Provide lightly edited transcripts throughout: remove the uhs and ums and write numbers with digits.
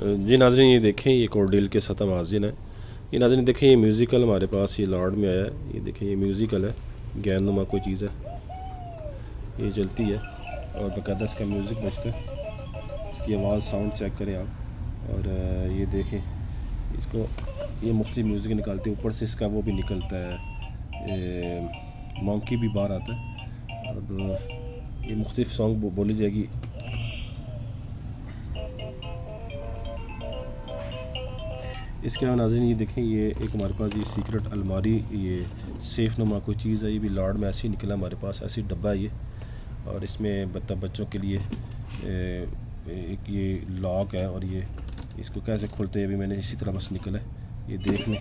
जी नाज़रीन, ये देखें ये कोर्डिल के सतह माजिन है। ये नाज़रीन देखें, ये म्यूज़िकल हमारे पास ये लॉर्ड में आया है। ये देखें, ये म्यूज़िकल है, गेंदनुमा कोई चीज़ है, ये चलती है और बाकायदा इसका म्यूज़िक बजता है। इसकी आवाज़ साउंड चेक करें आप। और ये देखें, इसको ये मुख्तलिफ म्यूज़िक निकालते हैं। ऊपर से इसका वो भी निकलता है, मंकी भी बाहर आता है। अब ये मुख्तलिफ सॉन्ग बोली जाएगी। इसके अलावा नाज़रीन ये देखें, ये एक हमारे पास ये सीक्रेट अलमारी, ये सेफ़ नुमा कोई चीज़ है। ये भी लॉर्ड में ऐसे ही निकला हमारे पास, ऐसी डब्बा है ये। और इसमें बच्चों के लिए एक ये लॉक है और ये इसको कैसे खोलते हैं अभी मैंने इसी तरह बस निकला है। ये देख लें,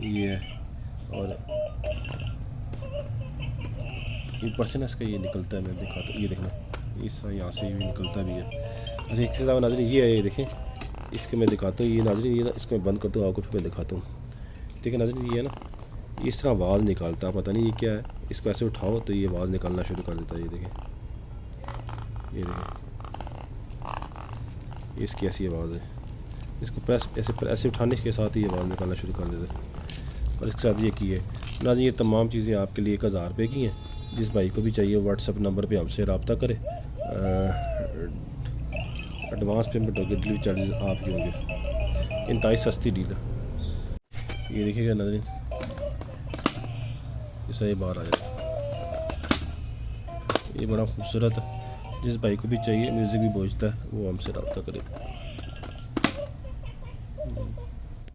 ये है। और ऊपर से ना इसका ये निकलता है, मैं दिखाता हूँ। ये देखना, इस यहाँ से भी निकलता भी है। अच्छा, इसके अलावा नाज़रीन ये है, ये देखें, इसके मैं दिखाता हूँ। ये नाज़रीन ये ना, इसको मैं बंद करता हूँ, आपको फिर मैं दिखाता हूँ। ठीक है नाज़रीन, ये है ना, इस तरह आवाज़ निकालता है, पता नहीं ये क्या है। इसको ऐसे उठाओ तो ये आवाज़ निकालना शुरू कर देता है। ये देखें, ये देखें, इसकी ऐसी आवाज़ है। इसको प्रेस ऐसे उठाने के साथ ही आवाज़ निकालना शुरू कर देता है। और इसके साथ ये की है नाज़रीन, ये तमाम चीज़ें आपके लिए 1000 रुपये की हैं। जिस भाई को भी चाहिए व्हाट्सएप नंबर पे हमसे रब्ता करें। एडवांस पेमेंट होगी, डिलीवरी चार्जेस आपके होंगे। इंतहाई सस्ती डील है। ये देखिएगा नाज़रीन, ऐसा ये बाहर आ जाए। ये बड़ा खूबसूरत है। जिस भाई को भी चाहिए, म्यूज़िक भी पहुँचता है, वो हमसे रब्ता करें।